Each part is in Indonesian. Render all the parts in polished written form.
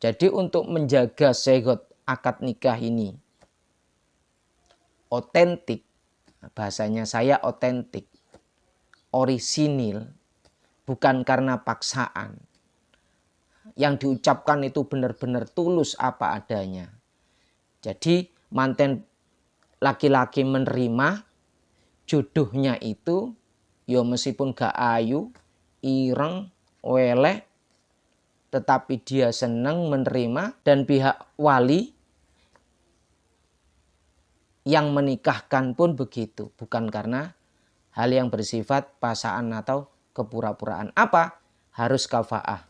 Jadi untuk menjaga sighot akad nikah ini otentik, bahasanya saya otentik, orisinil, bukan karena paksaan. Yang diucapkan itu benar-benar tulus apa adanya. Jadi manten laki-laki menerima jodohnya itu ya meskipun gak ayu, ireng, weleh, tetapi dia senang menerima, dan pihak wali yang menikahkan pun begitu. Bukan karena hal yang bersifat paksaan atau kepura-puraan. Apa? Harus kafaah.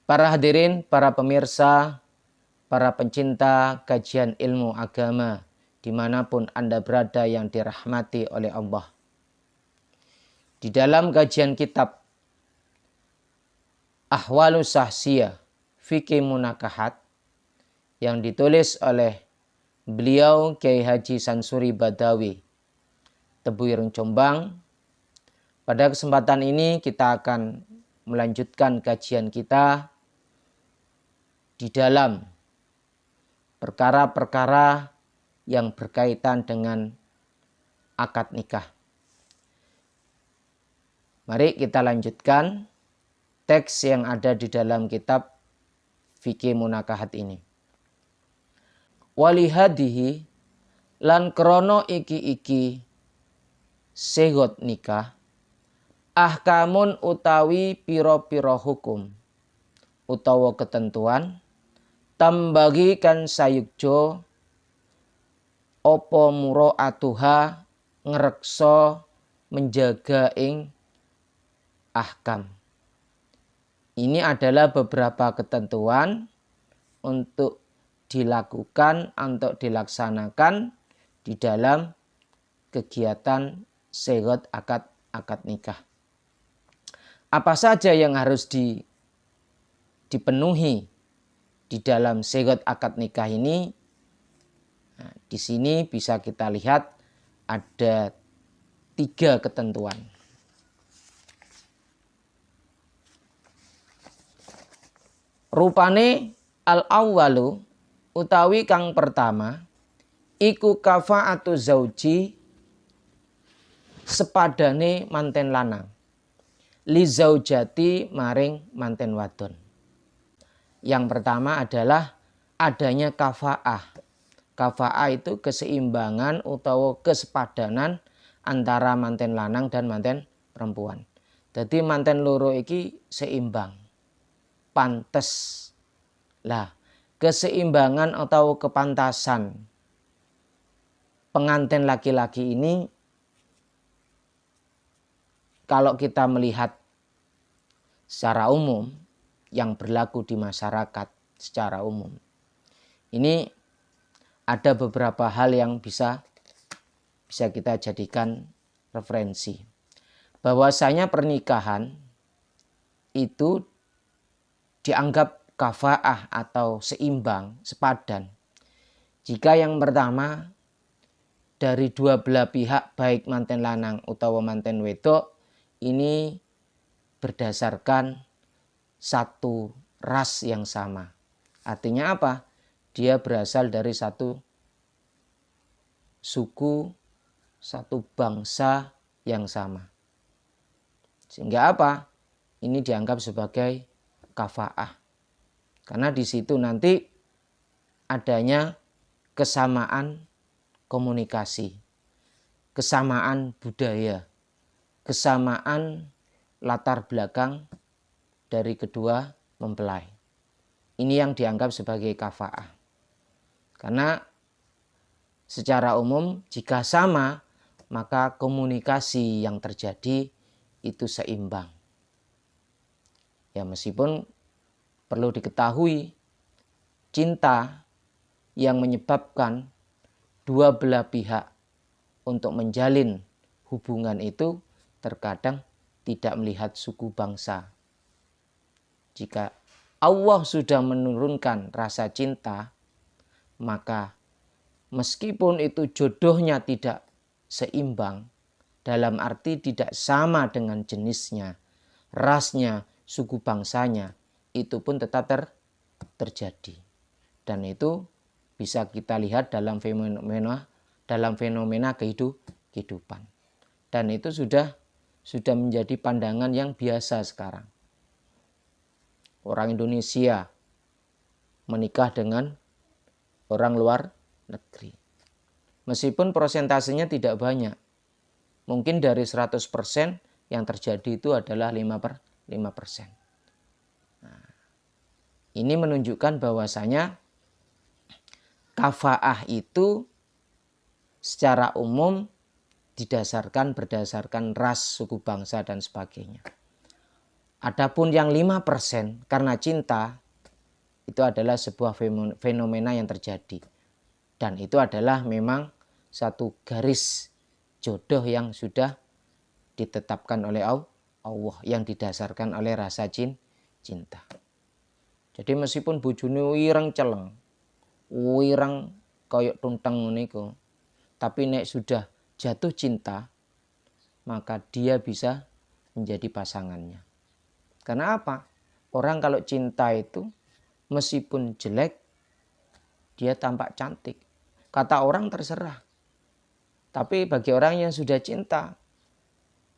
Para hadirin, para pemirsa, para pencinta kajian ilmu agama, dimanapun Anda berada yang dirahmati oleh Allah. Di dalam kajian kitab Ahwalus Sahsiyah Fikih Munakahat yang ditulis oleh beliau Kiai Haji Sansuri Badawi, Tebuireng Jombang, pada kesempatan ini kita akan melanjutkan kajian kita di dalam perkara-perkara yang berkaitan dengan akad nikah. Mari kita lanjutkan teks yang ada di dalam kitab Fikih Munakahat ini. Walihadihi lan krono iki sighot nikah ahkamun utawi piro-piro hukum utawa ketentuan tambagi kan sayukjo opo muro atuha ngrekso menjaga ing ahkam. Ini adalah beberapa ketentuan untuk dilakukan, untuk dilaksanakan di dalam kegiatan sighot akad nikah. Apa saja yang harus dipenuhi di dalam sighot akad nikah ini? Nah, di sini bisa kita lihat ada 3 ketentuan. Rupane al-awwalu utawi kang pertama iku kafa'atu zauji sepadane manten lanang li zaujati maring manten wadon. Yang pertama adalah adanya kafa'ah. Kafa'ah itu keseimbangan atau kesepadanan antara manten lanang dan manten perempuan. Jadi manten loro iki seimbang, pantes. Lah, keseimbangan atau kepantasan pengantin laki-laki ini kalau kita melihat secara umum yang berlaku di masyarakat secara umum, ini ada beberapa hal yang bisa kita jadikan referensi. Bahwasanya pernikahan itu dianggap kafa'ah atau seimbang, sepadan, jika yang pertama dari dua belah pihak baik manten lanang utawa manten wedok ini berdasarkan satu ras yang sama. Artinya apa? Dia berasal dari satu suku, satu bangsa yang sama. Sehingga apa? Ini dianggap sebagai kafa'ah. Karena di situ nanti adanya kesamaan komunikasi, kesamaan budaya, kesamaan latar belakang dari kedua mempelai. Ini yang dianggap sebagai kafa'ah. Karena secara umum jika sama maka komunikasi yang terjadi itu seimbang. Ya meskipun perlu diketahui cinta yang menyebabkan dua belah pihak untuk menjalin hubungan itu terkadang tidak melihat suku bangsa. Jika Allah sudah menurunkan rasa cinta, maka meskipun itu jodohnya tidak seimbang, dalam arti tidak sama dengan jenisnya, rasnya, suku bangsanya, itu pun tetap terjadi. Dan itu bisa kita lihat dalam fenomena kehidupan. Dan itu sudah menjadi pandangan yang biasa sekarang. Orang Indonesia menikah dengan orang luar negeri. Meskipun persentasenya tidak banyak. Mungkin dari 100% yang terjadi itu adalah 5%. Nah, ini menunjukkan bahwasanya kafaah itu secara umum berdasarkan ras, suku bangsa, dan sebagainya. Adapun yang 5% karena cinta, itu adalah sebuah fenomena yang terjadi. Dan itu adalah memang satu garis jodoh yang sudah ditetapkan oleh Allah, yang didasarkan oleh rasa cinta. Jadi meskipun bojone wireng celeng, wireng koyok tunteng niku, tapi nek sudah jatuh cinta, maka dia bisa menjadi pasangannya. Karena apa? Orang kalau cinta itu meskipun jelek, dia tampak cantik. Kata orang terserah. Tapi bagi orang yang sudah cinta,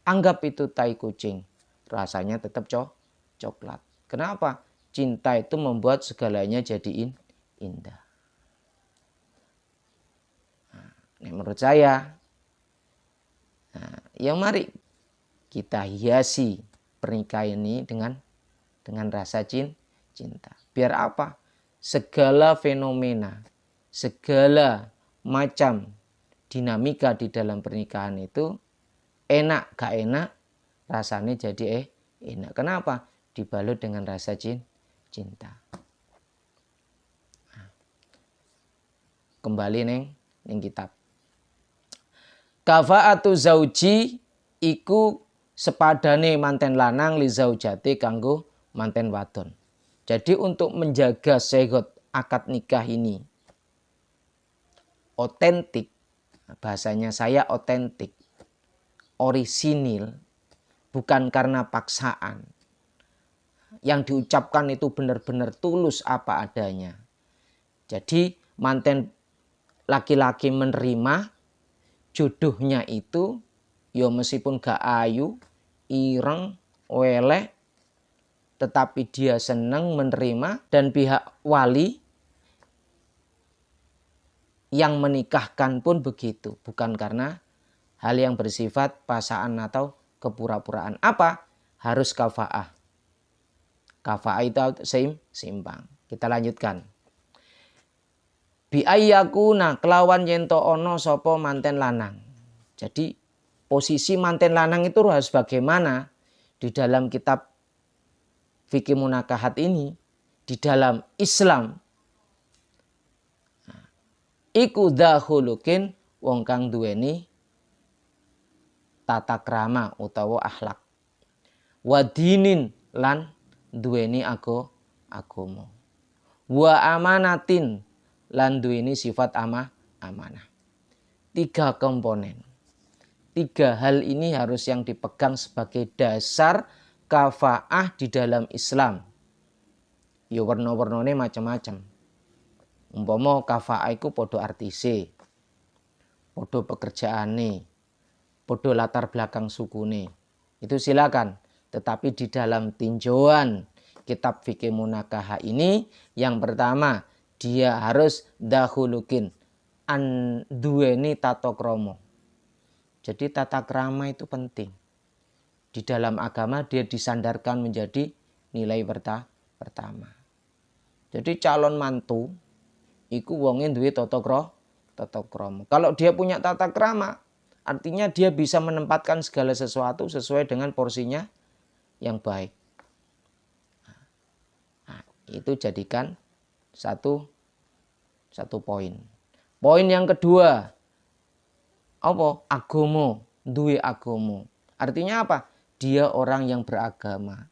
anggap itu tai kucing. Rasanya tetap coklat. Kenapa? Cinta itu membuat segalanya jadi indah. Nah, menurut saya, ya mari kita hiasi pernikahan ini dengan rasa cinta. Biar apa? Segala fenomena, segala macam dinamika di dalam pernikahan itu enak gak enak, rasanya jadi enak. Kenapa? Dibalut dengan rasa cinta. Nah, kembali neng kitab. Kafa'atu zauji iku sepadane manten lanang li zaujati kanggo manten wadon. Jadi untuk menjaga segot akad nikah ini otentik, bahasanya saya otentik, orisinil, bukan karena paksaan. Yang diucapkan itu benar-benar tulus apa adanya. Jadi manten laki-laki menerima jodohnya itu, ya meskipun gak ayu, ireng, welek, tetapi dia senang menerima, dan pihak wali yang menikahkan pun begitu. Bukan karena hal yang bersifat paksaan atau kepura-puraan. Apa? Harus kafaah. Kafaah itu seimbang. Kita lanjutkan. Biayyakuna kelawan yento ono sopo manten lanang. Jadi posisi manten lanang itu harus bagaimana di dalam kitab fikih munakahat ini, di dalam Islam. Iku dahulukin wong kang duweni tata krama utawa akhlak. Wadinin lan duweni agama. Wa amanatin lan duweni sifat amanah. 3 komponen. 3 hal ini harus yang dipegang sebagai dasar kafaah di dalam Islam. Ya warna-warnane macam-macam. Umpama kafaah iku podo artise, podo pekerjaane, podo latar belakang sukune. Itu silakan. Tetapi di dalam tinjauan kitab fikih munakaha ini, yang pertama dia harus dahulukin duweni tata krama. Jadi tata krama itu penting. Di dalam agama dia disandarkan menjadi nilai pertama. Jadi calon mantu iku wonge duwe tata krama. Kalau dia punya tata krama, artinya dia bisa menempatkan segala sesuatu sesuai dengan porsinya yang baik. Nah, itu jadikan satu poin. Poin yang kedua, apa? Agama, duwe agama. Artinya apa? Dia orang yang beragama.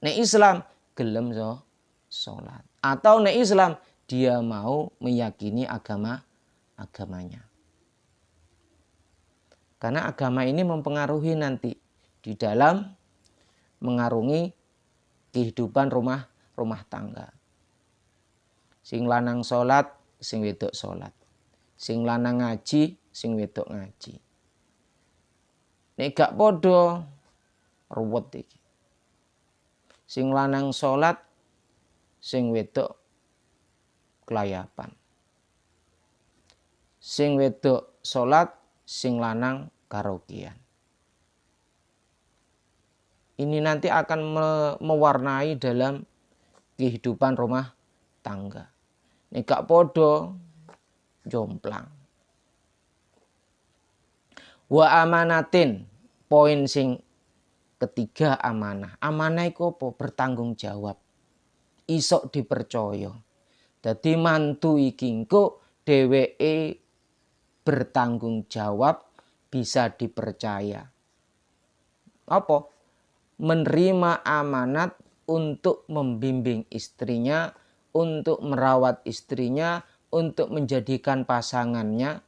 Nek Islam gelem so sholat. Atau nek Islam dia mau meyakini agamanya. Karena agama ini mempengaruhi nanti di dalam mengarungi kehidupan rumah tangga. Sing lanang sholat, sing wedok sholat. Sing lanang ngaji, sing wedok ngaji. Nek gak podo ruwet iki. Sing lanang sholat, sing wedok kelayapan. Sing wedok sholat, sing lanang karaokean. Ini nanti akan mewarnai dalam kehidupan rumah tangga. Nek gak podo jomplang. Wa amanatin, poin sing ketiga amanah. Amanah iku apa? Bertanggung jawab. Isok dipercaya. Dadi mantu iki engko dheweke bertanggung jawab, bisa dipercaya. Apa? Menerima amanat untuk membimbing istrinya, untuk merawat istrinya, untuk menjadikan pasangannya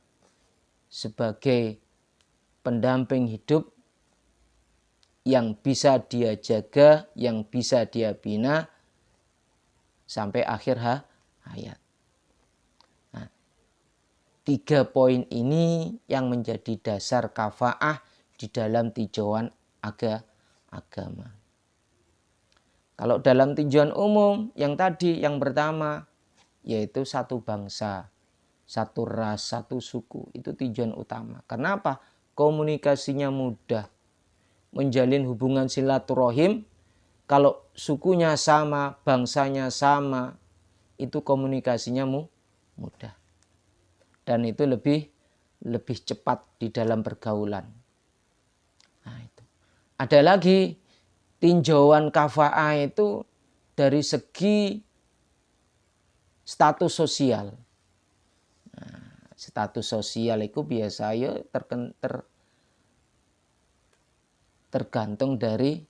sebagai pendamping hidup yang bisa dia jaga, yang bisa dia bina sampai akhir hayat. Nah, 3 poin ini yang menjadi dasar kafaah di dalam tinjauan agama. Kalau dalam tinjauan umum yang tadi, yang pertama yaitu satu bangsa, satu ras, satu suku, itu tinjauan utama. Kenapa? Komunikasinya mudah, menjalin hubungan silaturahim. Kalau sukunya sama, bangsanya sama, itu komunikasinya mudah. Dan itu lebih cepat di dalam pergaulan. Nah, itu. Ada lagi tinjauan kafaah itu dari segi status sosial. Nah, status sosial itu biasanya tergantung dari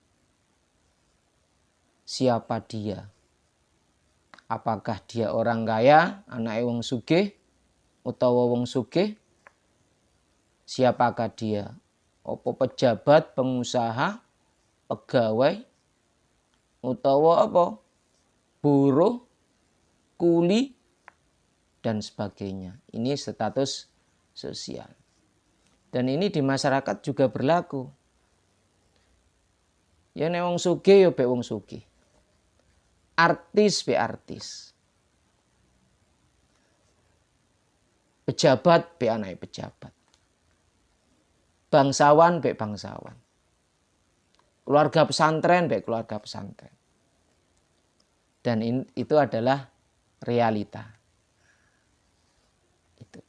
siapa dia. Apakah dia orang kaya, anak wong sugih, utawa wong sugih? Siapakah dia? Apa pejabat, pengusaha, pegawai, utawa apa? Buruh, kuli, dan sebagainya. Ini status sosial. Dan ini di masyarakat juga berlaku. Ya nek wong sugih ya be wong sugih. Artis be artis. Pejabat be anake pejabat. Bangsawan be bangsawan. Keluarga pesantren be keluarga pesantren. Dan itu adalah realita. Itu.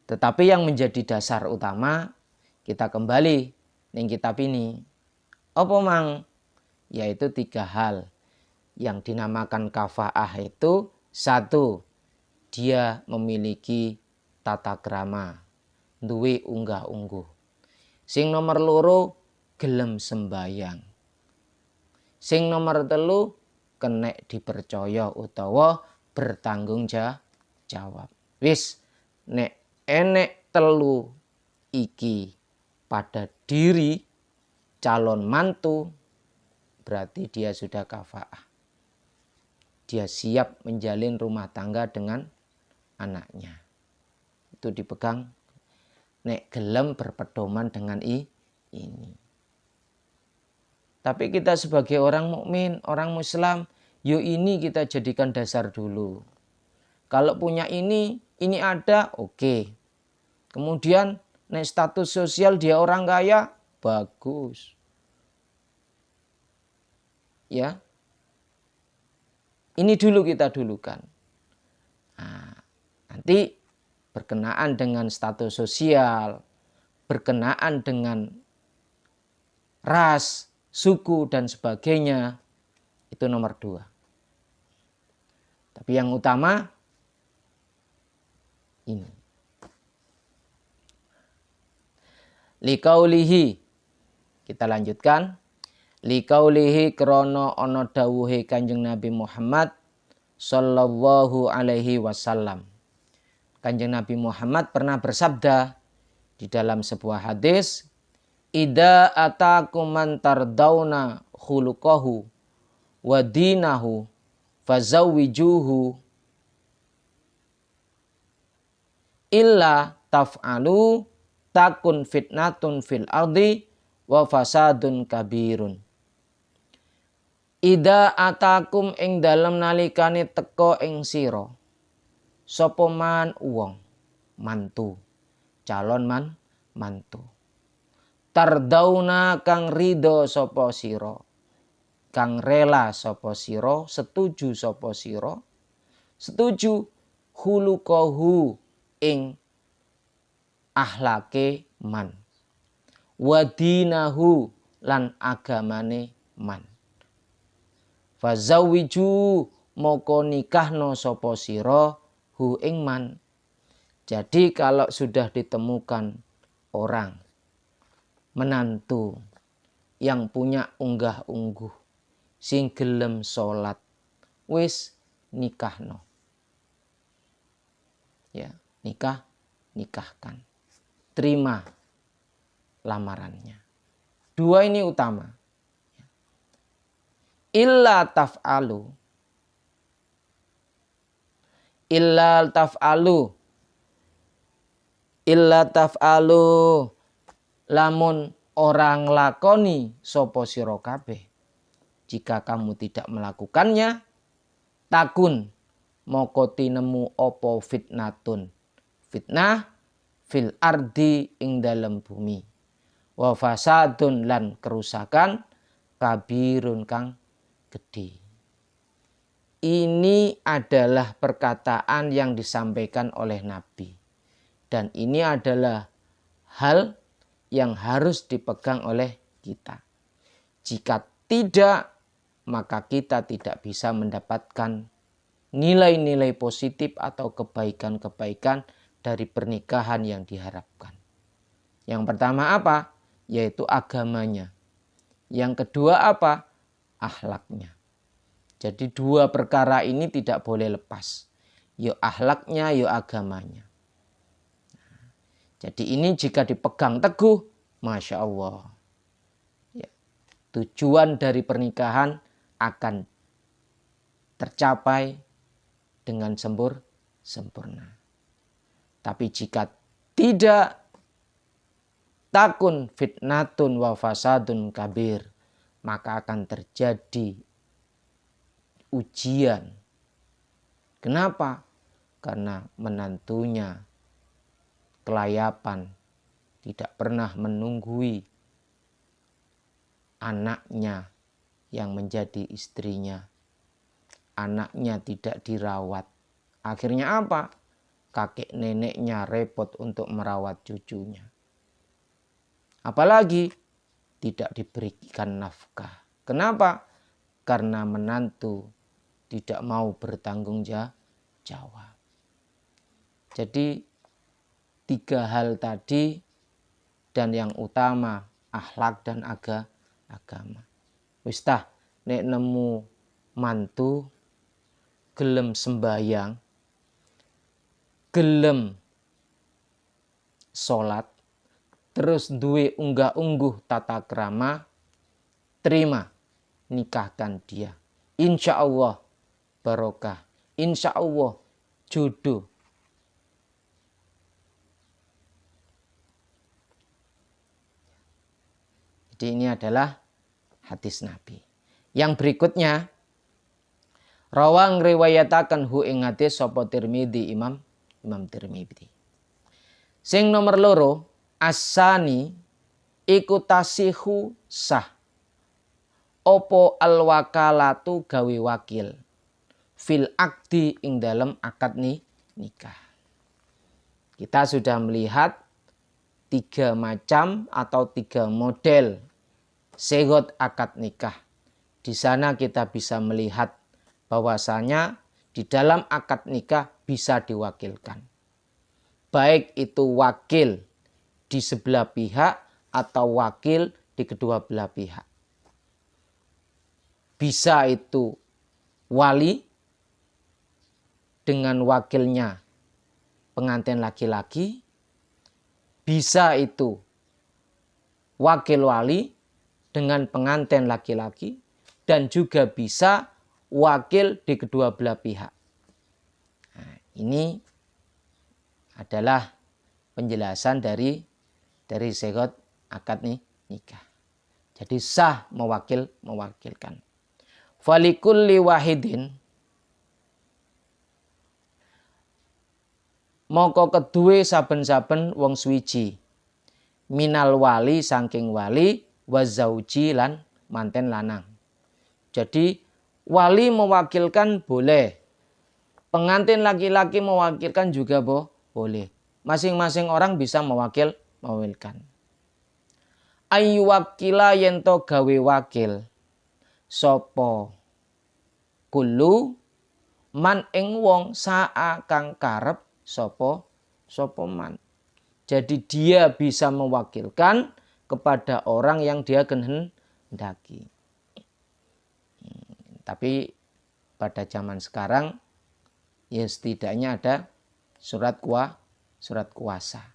Tetapi yang menjadi dasar utama, kita kembali ning kitab ini. Apa mang? Yaitu 3 hal yang dinamakan kafaah itu. 1, dia memiliki tata krama, duwe unggah-ungguh. Sing nomor 2, gelem sembayang. Sing nomor 3, kenek dipercaya utawa bertanggung jawab. Wis nek enek 3 iki pada diri calon mantu, berarti dia sudah kafaah. Dia siap menjalin rumah tangga dengan anaknya. Itu dipegang nek gelem berpedoman dengan ini. Tapi kita sebagai orang mukmin, orang Muslim, yuk ini kita jadikan dasar dulu. Kalau punya ini ada, oke. Kemudian nek status sosial dia orang kaya, bagus. Ya. Ini dulu kita dulukan. Nah, nanti berkenaan dengan status sosial, berkenaan dengan ras, suku dan sebagainya, itu nomor 2. Tapi yang utama ini. Liqaulihi, kita lanjutkan. Likaulihi krono ono dawuhe Kanjeng Nabi Muhammad sallallahu alaihi wasallam. Kanjeng Nabi Muhammad pernah bersabda di dalam sebuah hadis, "Idza atakum man tardawna khuluquhu wa dinahu fazawwijuhu illa taf'alu takun fitnatun fil ardi wa fasadun kabirun." Ida atakum ing dalem nalikane teka ing sira sapa man wong mantu, calon mantu. Tardauna kang ridho sapa sira, kang rela sapa sira, setuju sapa sira, setuju khuluquhu ing ahlake man, wadinahu lan agamane man. Fazawiju moko nikahno sapa sira hu ing man. Jadi kalau sudah ditemukan orang menantu yang punya unggah-ungguh sing gelem salat, wis nikahno. Ya, nikahkan. Terima lamarannya. Dua ini utama. Illa taf'alu lamun orang lakoni sapa sira kabeh. Jika kamu tidak melakukannya, takun moko tinemu apa fitnatun, fitnah fil ardi ing dalem bumi, wa fasadun lan kerusakan kabirun kang gede. Ini adalah perkataan yang disampaikan oleh Nabi. Dan ini adalah hal yang harus dipegang oleh kita. Jika tidak, maka kita tidak bisa mendapatkan nilai-nilai positif atau kebaikan-kebaikan dari pernikahan yang diharapkan. Yang pertama apa? Yaitu agamanya. Yang kedua apa? Akhlaknya. Jadi dua perkara ini tidak boleh lepas. Yo akhlaknya, yo agamanya. Jadi ini jika dipegang teguh, Masya Allah. Ya, tujuan dari pernikahan akan tercapai dengan sempurna. Tapi jika tidak, takun fitnatun wa fasadun kabir, maka akan terjadi ujian. Kenapa? Karena menantunya kelayapan, tidak pernah menunggui anaknya yang menjadi istrinya. Anaknya tidak dirawat. Akhirnya apa? Kakek neneknya repot untuk merawat cucunya. Apalagi tidak diberikan nafkah. Kenapa? Karena menantu tidak mau bertanggung jawab. Jadi 3 hal tadi dan yang utama akhlak dan agama. Wis tah nek nemu mantu gelem sembayang, gelem salat, terus duwe unggah-ungguh tata krama, terima, nikahkan dia. Insya Allah barokah, insya Allah jodoh. Jadi ini adalah hadis Nabi. Yang berikutnya, rawang riwayatakan hu ing hadis sapa Tirmidzi Imam Tirmidzi. Sing nomor loro, asani iku tasihu sah. Opo alwakalatu gawe wakil fil akdi ing dalam akad nikah. Kita sudah melihat 3 macam atau 3 model sigot akad nikah. Di sana kita bisa melihat bahwasanya di dalam akad nikah bisa diwakilkan. Baik itu wakil di sebelah pihak atau wakil di kedua belah pihak. bisa itu wali dengan wakilnya pengantin laki-laki, bisa itu wakil wali dengan pengantin laki-laki, dan juga bisa wakil di kedua belah pihak. Nah, ini adalah penjelasan dari sighah akad nikah. Jadi sah mewakilkan. Falikulli wahidin, moko kedue saben-saben wong suwiji, minal wali saking wali, wa zauji lan manten lanang. Jadi wali mewakilkan boleh, pengantin laki-laki mewakilkan juga boleh. Masing-masing orang bisa mewakilkan. Ayu wakila yento gawe wakil sopo kulu man ing wong saa kang karep sopo man. Jadi dia bisa mewakilkan kepada orang yang dia kehendaki. Tapi pada zaman sekarang ya setidaknya ada surat kuasa.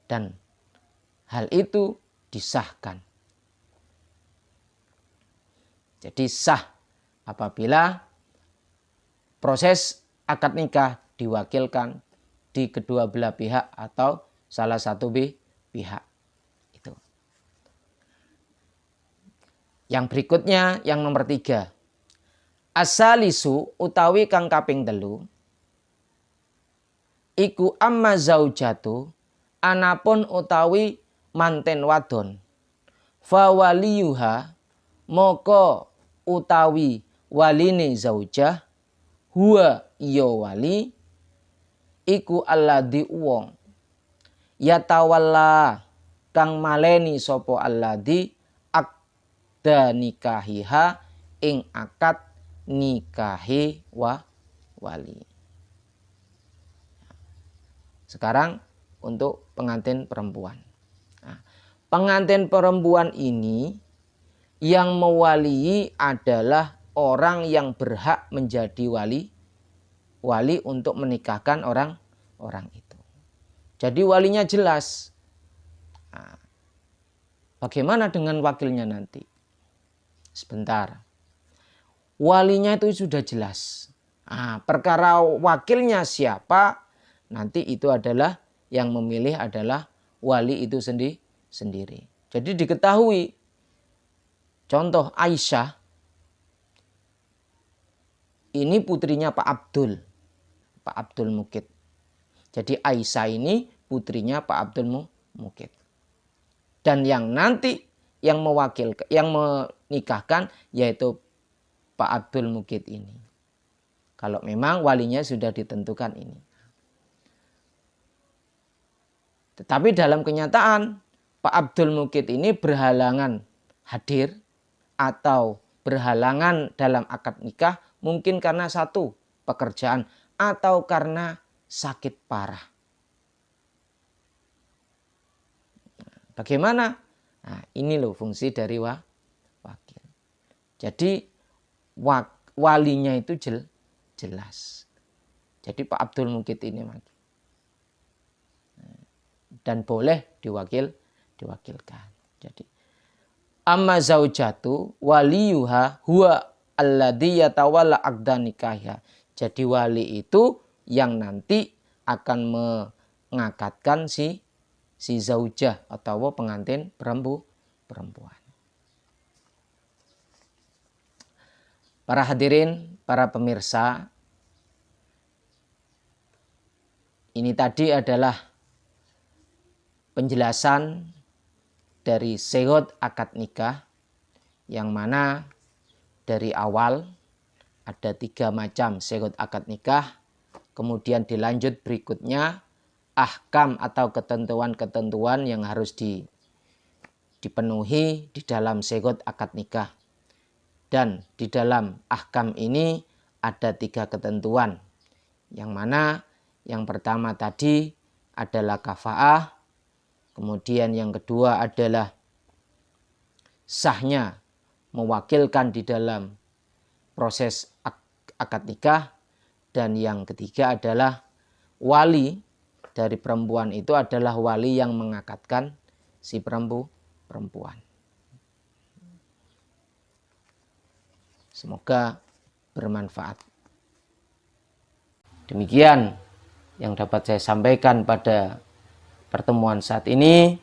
Dan hal itu disahkan. Jadi sah apabila proses akad nikah diwakilkan di kedua belah pihak atau salah satu pihak. Itu. Yang berikutnya, yang nomor 3. Asalisu utawi kang kaping 3. Iku amma zaujatu, anapun utawi manten wadon. Fa waliyuha, moko utawi waline zaujah, huwa iya wali, iku alladhi wong, yatawalla kang maleni sopo alladhi akda nikahiha ing akad nikahi wali. Sekarang untuk pengantin perempuan. Nah, pengantin perempuan ini yang mewalii adalah orang yang berhak menjadi wali untuk menikahkan orang itu. Jadi walinya jelas. Nah, bagaimana dengan wakilnya nanti? Sebentar. Walinya itu sudah jelas. Nah, perkara wakilnya siapa, nanti itu adalah yang memilih adalah wali itu sendiri. Jadi diketahui. Contoh Aisyah. Ini putrinya Pak Abdul Mukid. Jadi Aisyah ini putrinya Pak Abdul Mukid. Dan yang nanti yang menikahkan yaitu Pak Abdul Mukid ini. Kalau memang walinya sudah ditentukan ini. Tetapi dalam kenyataan Pak Abdul Mukid ini berhalangan hadir atau berhalangan dalam akad nikah mungkin karena satu pekerjaan atau karena sakit parah. Bagaimana? Nah, ini loh fungsi dari wakil. Jadi walinya itu jelas. Jadi Pak Abdul Mukid ini maju. Dan boleh diwakilkan. Jadi amma zaujatu waliyuha huwa alladhi yatawalla aqda nikahha. Jadi wali itu yang nanti akan mengakadkan si zaujah atau pengantin perempuan. Para hadirin, para pemirsa, ini tadi adalah penjelasan dari sighah akad nikah yang mana dari awal ada 3 macam sighah akad nikah, kemudian dilanjut berikutnya ahkam atau ketentuan-ketentuan yang harus dipenuhi di dalam sighah akad nikah. Dan di dalam ahkam ini ada 3 ketentuan. Yang mana yang pertama tadi adalah kafa'ah. Kemudian yang kedua adalah sahnya mewakilkan di dalam proses akad nikah. Dan yang ketiga adalah wali dari perempuan itu adalah wali yang mengakadkan si perempuan. Semoga bermanfaat. Demikian yang dapat saya sampaikan pada pertemuan saat ini.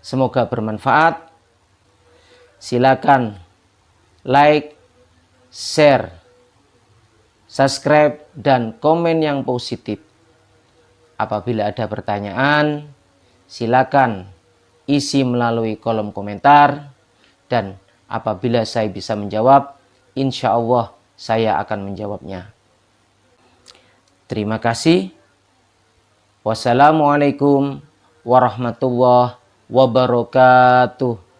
Semoga bermanfaat. Silakan like, share, subscribe, dan komen yang positif. Apabila ada pertanyaan, silakan isi melalui kolom komentar. Dan apabila saya bisa menjawab, insya Allah saya akan menjawabnya. Terima kasih. Wassalamualaikum warahmatullahi wabarakatuh.